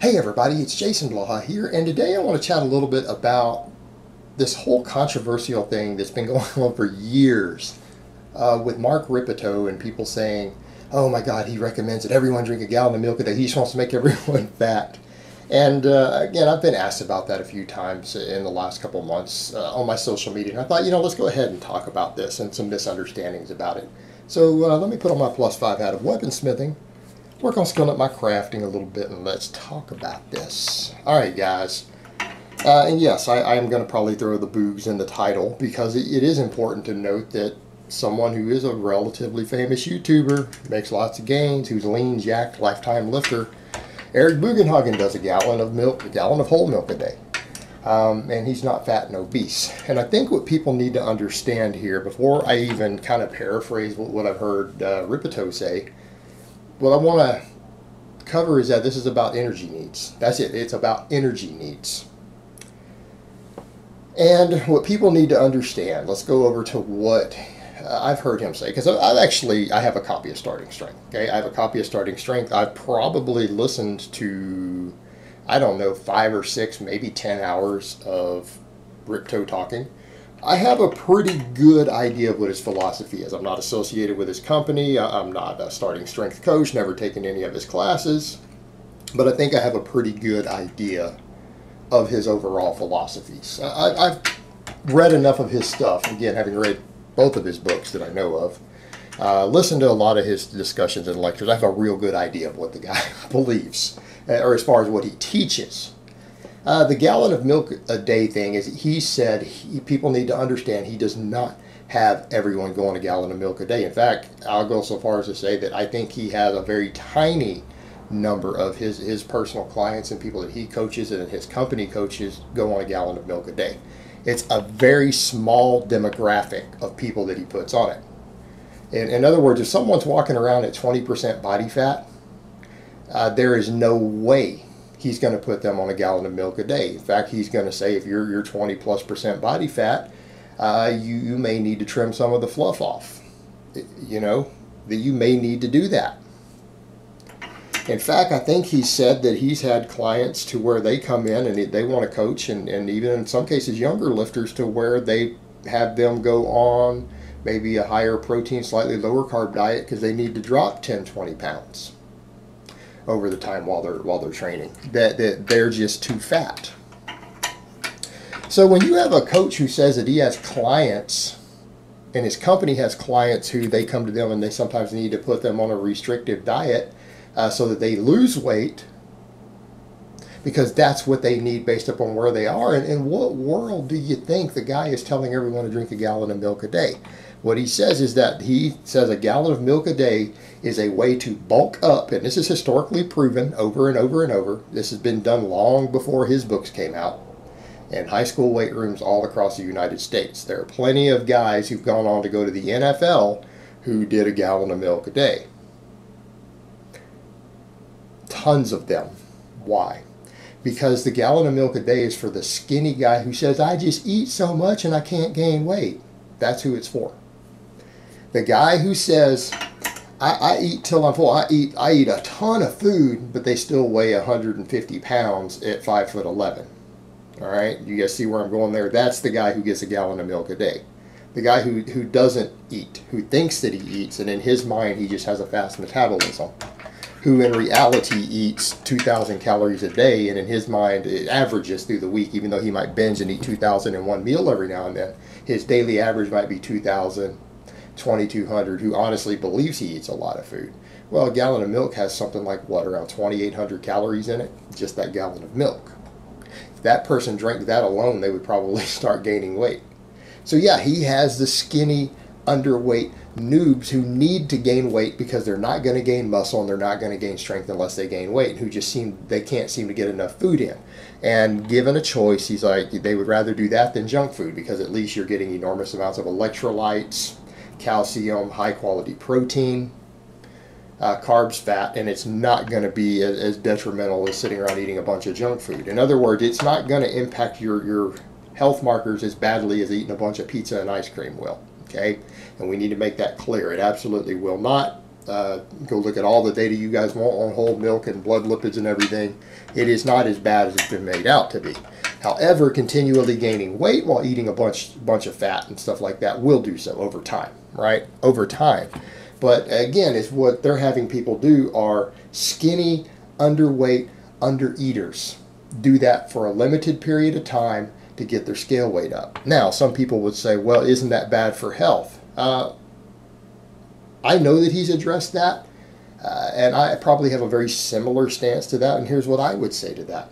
Hey everybody, it's Jason Blaha here, and today I want to chat a little bit about this whole controversial thing that's been going on for years with Mark Rippetoe and people saying, oh my God, he recommends that everyone drink a gallon of milk a day. He just wants to make everyone fat. And again, I've been asked about that a few times in the last couple of months on my social media. And I thought, let's go ahead and talk about this and some misunderstandings about it. So let me put on my +5 hat of weaponsmithing, work on skilling up my crafting a little bit, and let's talk about this. Alright guys, and yes, I am going to probably throw the boogs in the title because it is important to note that someone who is a relatively famous YouTuber, makes lots of gains, who's lean, jacked, lifetime lifter, Eric Bugenhagen does a gallon of milk, a gallon of whole milk a day. And he's not fat and obese. And I think what people need to understand here, before I even kind of paraphrase what I've heard Rippetoe say, what I want to cover is that this is about energy needs. That's it. It's about energy needs. And what people need to understand, let's go over to what I've heard him say, because I have a copy of Starting Strength. Okay, I have a copy of Starting Strength. I've probably listened to, I don't know, 5 or 6, maybe 10 hours of Rippetoe talking. I have a pretty good idea of what his philosophy is. I'm not associated with his company. I'm not a Starting Strength coach, never taken any of his classes, but I think I have a pretty good idea of his overall philosophies. I've read enough of his stuff, again, having read both of his books that I know of, listened to a lot of his discussions and lectures. I have a real good idea of what the guy believes, or as far as what he teaches. The gallon of milk a day thing is, he said, people need to understand he does not have everyone going a gallon of milk a day. In fact, I'll go so far as to say that I think he has a very tiny number of his personal clients and people that he coaches and his company coaches go on a gallon of milk a day. It's a very small demographic of people that he puts on it. In other words, if someone's walking around at 20% body fat, there is no way he's going to put them on a gallon of milk a day. In fact, he's going to say if you're 20+% body fat, you may need to trim some of the fluff off. That you may need to do that. In fact, I think he said that he's had clients to where they come in and they want to coach, and even in some cases younger lifters, to where they have them go on maybe a higher protein, slightly lower carb diet because they need to drop 10-20 pounds over the time while they're training, that they're just too fat. So when you have a coach who says that he has clients and his company has clients who they come to them and they sometimes need to put them on a restrictive diet so that they lose weight, because that's what they need based upon where they are. And in what world do you think the guy is telling everyone to drink a gallon of milk a day? What he says is that he says a gallon of milk a day is a way to bulk up, and this is historically proven over and over and over. This has been done long before his books came out in high school weight rooms all across the United States. There are plenty of guys who've gone on to go to the NFL who did a gallon of milk a day. Tons of them. Why? Because the gallon of milk a day is for the skinny guy who says, I just eat so much and I can't gain weight. That's who it's for. The guy who says, I eat till I'm full. I eat a ton of food, but they still weigh 150 pounds at 5'11". All right, you guys see where I'm going there? That's the guy who gets a gallon of milk a day. The guy who doesn't eat, who thinks that he eats, and in his mind he just has a fast metabolism, who in reality eats 2,000 calories a day, and in his mind it averages through the week, even though he might binge and eat 2,000 in one meal every now and then. His daily average might be 2,000, 2,200, who honestly believes he eats a lot of food. Well, a gallon of milk has something like, what, around 2,800 calories in it? Just that gallon of milk. If that person drank that alone, they would probably start gaining weight. So yeah, he has the skinny, underweight noobs who need to gain weight because they're not going to gain muscle and they're not going to gain strength unless they gain weight, who just they can't seem to get enough food in. And given a choice, he's like, they would rather do that than junk food, because at least you're getting enormous amounts of electrolytes, calcium, high quality protein, carbs, fat, and it's not going to be as detrimental as sitting around eating a bunch of junk food. In other words, it's not going to impact your health markers as badly as eating a bunch of pizza and ice cream will. Okay, and we need to make that clear. It absolutely will not. Go look at all the data you guys want on whole milk and blood lipids and everything. It is not as bad as it's been made out to be. However, continually gaining weight while eating a bunch of fat and stuff like that will do so over time, right? Over time. But again, it's what they're having people do are skinny, underweight, undereaters. Do that for a limited period of time to get their scale weight up. Now, some people would say, well, isn't that bad for health? I know that he's addressed that, and I probably have a very similar stance to that, and here's what I would say to that.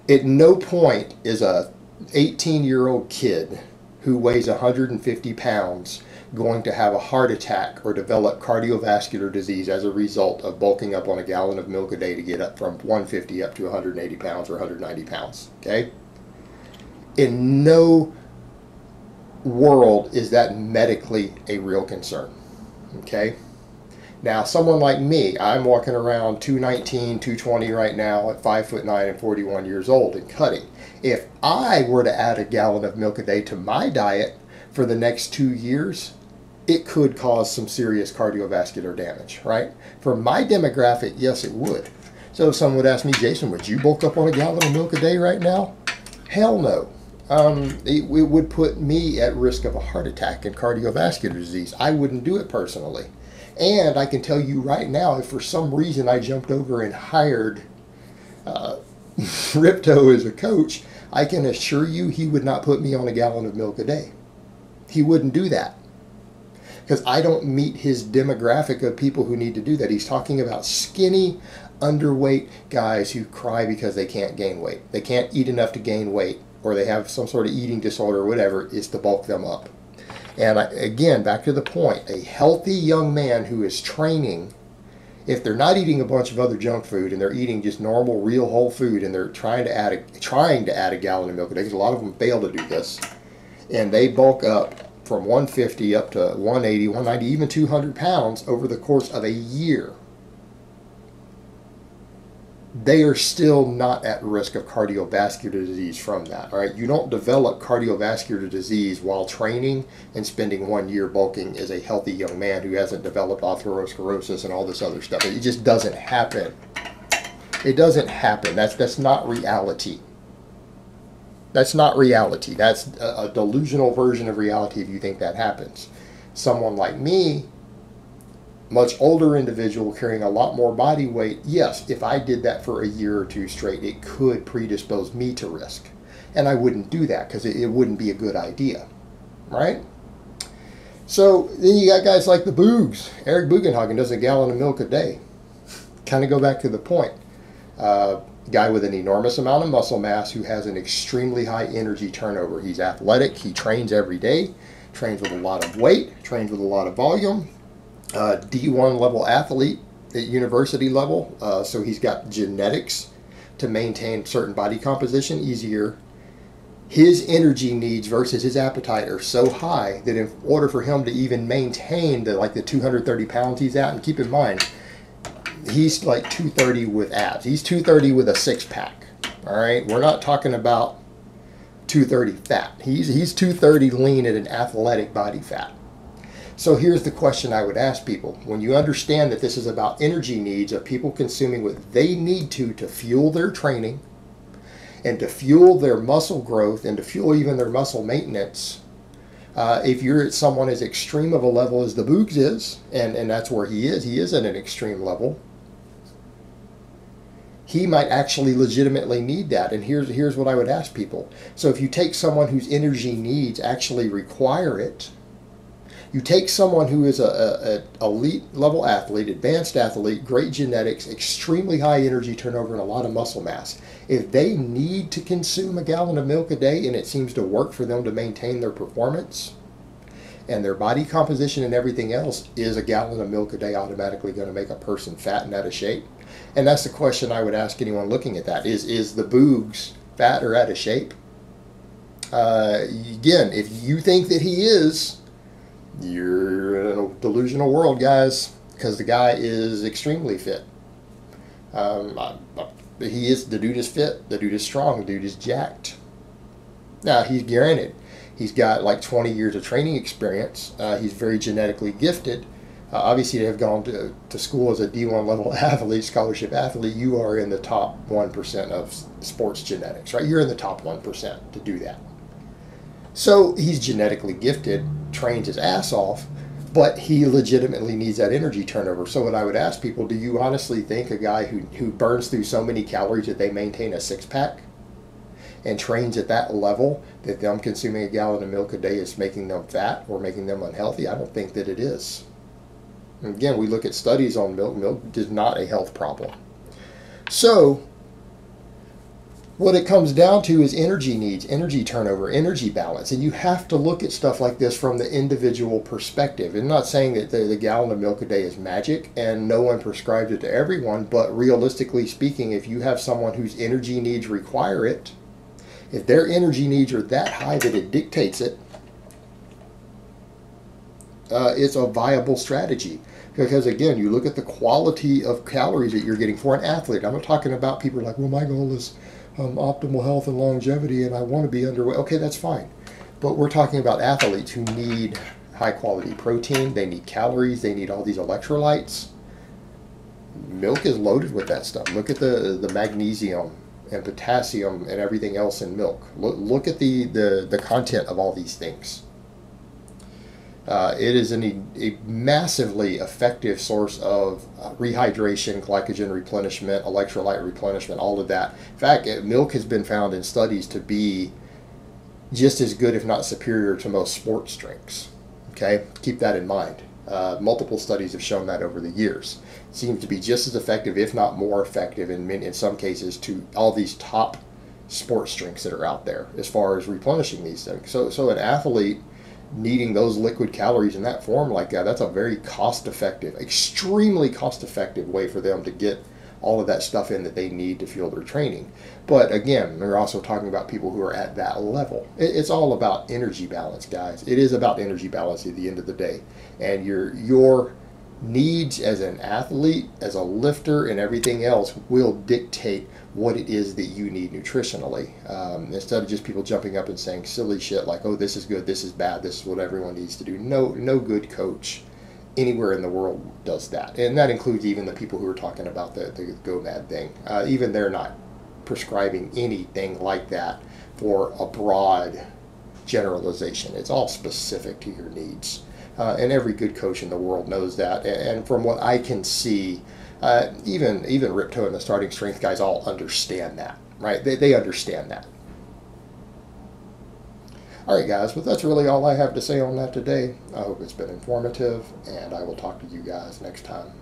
At no point is a 18-year-old kid who weighs 150 pounds going to have a heart attack or develop cardiovascular disease as a result of bulking up on a gallon of milk a day to get up from 150 up to 180 pounds or 190 pounds, okay? In no world is that medically a real concern, okay? Now, someone like me, I'm walking around 219, 220 right now at 5'9" and 41 years old and cutting. If I were to add a gallon of milk a day to my diet for the next 2 years, it could cause some serious cardiovascular damage, right? For my demographic, yes, it would. So if someone would ask me, Jason, would you bulk up on a gallon of milk a day right now? Hell no. It would put me at risk of a heart attack and cardiovascular disease. I wouldn't do it personally. And I can tell you right now, if for some reason I jumped over and hired Rippetoe as a coach, I can assure you he would not put me on a gallon of milk a day. He wouldn't do that. Because I don't meet his demographic of people who need to do that. He's talking about skinny, underweight guys who cry because they can't gain weight. They can't eat enough to gain weight, or they have some sort of eating disorder or whatever, is to bulk them up. And again, back to the point, a healthy young man who is training, if they're not eating a bunch of other junk food and they're eating just normal, real whole food, and they're trying to add a gallon of milk a day, because a lot of them fail to do this, and they bulk up from 150 up to 180, 190, even 200 pounds over the course of a year, they are still not at risk of cardiovascular disease from that. All right, you don't develop cardiovascular disease while training and spending 1 year bulking as a healthy young man who hasn't developed atherosclerosis and all this other stuff. It just doesn't happen. It doesn't happen. That's not reality. That's not reality. That's a delusional version of reality if you think that happens. Someone like me, much older individual carrying a lot more body weight, yes, if I did that for a year or two straight, it could predispose me to risk. And I wouldn't do that because it wouldn't be a good idea, right? So then you got guys like the Boogs. Eric Bugenhagen does a gallon of milk a day. Kind of go back to the point. Guy with an enormous amount of muscle mass who has an extremely high energy turnover. He's athletic. He trains every day. Trains with a lot of weight. Trains with a lot of volume. D1 level athlete at university level, so he's got genetics to maintain certain body composition easier. His energy needs versus his appetite are so high that in order for him to even maintain the 230 pounds he's at, and keep in mind, he's like 230 with abs. He's 230 with a six-pack. All right, we're not talking about 230 fat. He's 230 lean at an athletic body fat. So here's the question I would ask people. When you understand that this is about energy needs of people consuming what they need to fuel their training and to fuel their muscle growth and to fuel even their muscle maintenance, if you're at someone as extreme of a level as the Boogs is, and that's where he is at an extreme level, he might actually legitimately need that. And here's what I would ask people. So if you take someone whose energy needs actually require it, you take someone who is a elite level athlete, advanced athlete, great genetics, extremely high energy turnover, and a lot of muscle mass. If they need to consume a gallon of milk a day and it seems to work for them to maintain their performance and their body composition and everything else, is a gallon of milk a day automatically going to make a person fat and out of shape? And that's the question I would ask anyone looking at that. Is the Boogs fat or out of shape? Again, if you think that he is, you're in a delusional world, guys, because the guy is extremely fit. The dude is fit, the dude is strong, the dude is jacked. Now, he's granted, He's got like 20 years of training experience. He's very genetically gifted. Obviously, to have gone to school as a D1 level athlete, scholarship athlete, you are in the top 1% of sports genetics, right? You're in the top 1% to do that. So he's genetically gifted, trains his ass off, but he legitimately needs that energy turnover. So what I would ask people, do you honestly think a guy who burns through so many calories that they maintain a six-pack and trains at that level, that them consuming a gallon of milk a day is making them fat or making them unhealthy? I don't think that it is. And again, we look at studies on milk. Milk is not a health problem. So what it comes down to is energy needs, energy turnover, energy balance. And you have to look at stuff like this from the individual perspective. I'm not saying that the gallon of milk a day is magic and no one prescribes it to everyone, but realistically speaking, if you have someone whose energy needs require it, if their energy needs are that high that it dictates it, it's a viable strategy. Because again, you look at the quality of calories that you're getting for an athlete. I'm not talking about people like, well, my goal is optimal health and longevity and I want to be underweight. Okay, that's fine. But we're talking about athletes who need high quality protein, they need calories, they need all these electrolytes. Milk is loaded with that stuff. Look at the magnesium and potassium and everything else in milk. Look at the content of all these things. It is a massively effective source of rehydration, glycogen replenishment, electrolyte replenishment, all of that. In fact, milk has been found in studies to be just as good, if not superior, to most sports drinks. Okay, keep that in mind. Multiple studies have shown that over the years. It seems to be just as effective, if not more effective, in some cases, to all these top sports drinks that are out there as far as replenishing these things. So an athlete needing those liquid calories in that form like that, that's a very cost-effective, extremely cost-effective way for them to get all of that stuff in that they need to fuel their training. But again, we're also talking about people who are at that level. It's all about energy balance, guys. It is about energy balance at the end of the day. And your needs as an athlete, as a lifter, and everything else will dictate what it is that you need nutritionally. Instead of just people jumping up and saying silly shit like, oh, this is good, this is bad, this is what everyone needs to do. No good coach anywhere in the world does that. And that includes even the people who are talking about the Go Mad thing. Even they're not prescribing anything like that for a broad generalization. It's all specific to your needs. And every good coach in the world knows that. And from what I can see, even Rippetoe and the starting strength guys all understand that, right? They understand that. All right, guys, but that's really all I have to say on that today. I hope it's been informative, and I will talk to you guys next time.